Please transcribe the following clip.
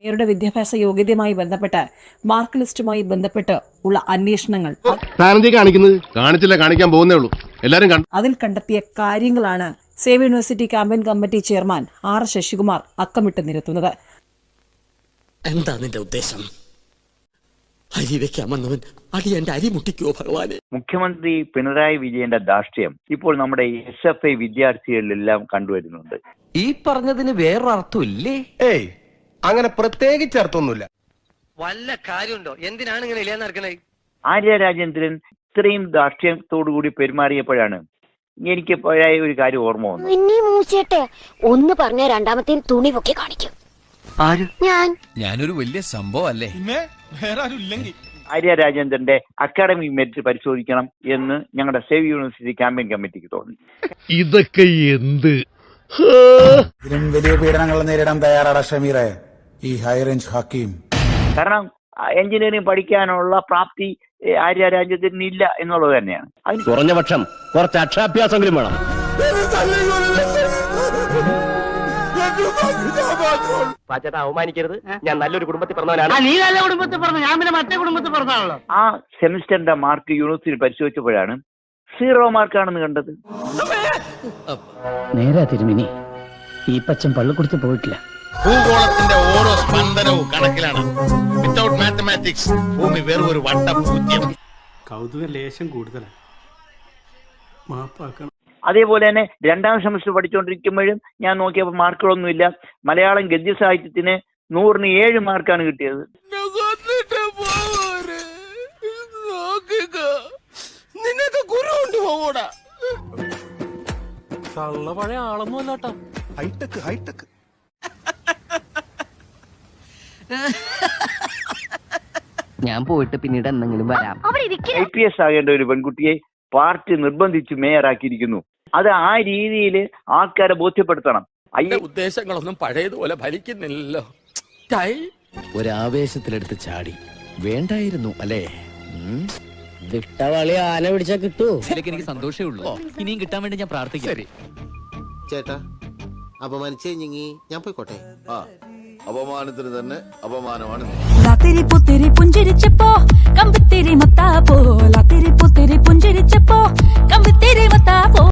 ഇവരുടെ വിദ്യാഭ്യാസ യോഗ്യതയുമായി ബന്ധപ്പെട്ട് മാർക്ക് ലിസ്റ്റുമായി ബന്ധപ്പെട്ട് ഉള്ള അന്വേഷണങ്ങൾ അതിൽ കണ്ടെത്തിയ കാര്യങ്ങളാണ് save university campaign committee chairman R Sasikumar അക്കമിട്ട് നിരത്തുന്നത്. എന്താ നിന്റെ ഉദ്ദേശം? അരി വെക്കാമെന്നവൻ അടിയന്റെ അരി മുട്ടിക്കോ ഭഗവാനെ. മുഖ്യമന്ത്രി പിണറായി വിജയന്റെ ധാർഷ്ട്യം ഇപ്പോൾ നമ്മുടെ SFI വിദ്യാർത്ഥികളിലെല്ലാം കണ്ടുവരുന്നുണ്ട്. ഈ പറഞ്ഞതിന് വേറൊരർത്ഥം ഇല്ലേ? ഏയ്, അങ്ങനെ പ്രത്യേകിച്ച് അർത്ഥമൊന്നുമില്ല. വല്ല കാര്യമുണ്ടോ? എന്തിനാണ് ഇങ്ങനെ ഇല്ലാന്ന് നടക്കണേ? ആര്യ രാജേന്ദ്രൻ ഇത്രയും ധാർഷ്ട്യത്തോടുകൂടി പെരുമാറിയപ്പോഴാണ് എനിക്ക് പഴയ ഒരു കാര്യം ഓർമ്മ വന്നു. ഒന്ന് പറഞ്ഞ രണ്ടാമത്തെ തുണി പൊക്കി കാണിക്കും. ഞാനൊരു വലിയ സംഭവം അല്ലേ? ആര്യ രാജേന്ദ്രന്റെ അക്കാഡമിക് മെറിറ്റ് പരിശോധിക്കണം എന്ന് ഞങ്ങളുടെ സേവ് യൂണിവേഴ്സിറ്റി ക്യാമ്പയിൻ കമ്മിറ്റിക്ക് തോന്നി. ഇതൊക്കെ എന്ത്? ഇതിലും വലിയ പീഡനങ്ങൾ നേരിടാൻ തയ്യാറാണ് ഷമീറെ ഈ ഹൈറേഞ്ച് ഹക്കീം. കാരണം എഞ്ചിനീയറിംഗ് പഠിക്കാനുള്ള പ്രാപ്തി ആര്യ രാജേന്ദ്രന് ഇല്ല എന്നുള്ളത് തന്നെയാണ്. കുറഞ്ഞ പക്ഷം കുറച്ച് അക്ഷരാഭ്യാസമെങ്കിലും വേണം. പാച്ചേട്ടാ, അവമാനിക്കരുത്. ഞാൻ നല്ലൊരു കുടുംബത്തിൽ പറഞ്ഞവനാണ്. നീ നല്ല കുടുംബത്തിൽ പറഞ്ഞു, ഞാൻ പിന്നെ മറ്റേ കുടുംബത്തിൽ പറഞ്ഞാണല്ലോ. ആ സെമിസ്റ്ററിന്റെ മാർക്ക് യൂണിവേഴ്സിറ്റി പരിശോധിച്ചപ്പോഴാണ് 0 മാർക്കാണെന്ന് കണ്ടത്. നേരാ തിരുമിനി, ഈ പച്ചൻ പള്ളിക്കുടുത്ത് പോയിട്ടില്ല. ഭൂഗോളത്തിന്റെ ഓരോ സ്പന്ദനവും കണക്കിലാണ്. വിത്തൗട്ട് മാത്തമാറ്റിക്സ് ഭൂമി വെറും ഒരു വട്ടപൂജ്യം. കൗതുക ലേശം കൂടുതലാണ്. മാപ്പാക്കണം. അതേപോലെ തന്നെ 2ാം സെമസ്റ്റർ പഠിച്ചുകൊണ്ടിരിക്കുമ്പോഴും ഞാൻ നോക്കിയപ്പോൾ മാർക്കുകളൊന്നുമില്ല. മലയാളം ഗദ്യ സാഹിത്യത്തിന് 100ന് 7 മാർക്കാണ് കിട്ടിയത്. നിനക്ക് ഗുരു കൊണ്ട് പോകൂടാ. കള്ള പഴയ ആളൊന്നും അല്ലാട്ടോ. ഹൈടെക് ഞാൻ പോയിട്ട് പിന്നീട് എന്തെങ്കിലും വരാം. IPS ആകേണ്ട ഒരു പെൺകുട്ടിയെ പാർട്ടി നിർബന്ധിച്ച് മേയറാക്കിയിരിക്കുന്നു. അത് ആ രീതിയിൽ ആൾക്കാരെ ബോധ്യപ്പെടുത്തണം. ഉദ്ദേശങ്ങളൊന്നും പഴയതുപോലെ ഫലിക്കുന്നില്ലല്ലോ. ഒരാവേശത്തിലെടുത്ത് ചാടി വേണ്ടായിരുന്നു അല്ലേ? വിട്ടവളി ആന പിടിച്ചാ കിട്ടൂ. എനിക്ക് സന്തോഷമേ ഉള്ളൂ. ഇനിയും കിട്ടാൻ വേണ്ടി ഞാൻ പ്രാർത്ഥിക്കാം. ചേട്ടാ, അപമാനിച്ചേ ഞാൻ പോയിക്കോട്ടെ. അപമാനത്തിന് തന്നെ അപമാനമാണ്. ലാത്തിരി പുത്തിരി പുഞ്ചിരിച്ചപ്പോ കമ്പിത്തിരി മത്താപ്പോ ലാത്തിരി പുത്തിരി പുഞ്ചിരിച്ചപ്പോ കമ്പിത്തിരി മത്താപ്പോ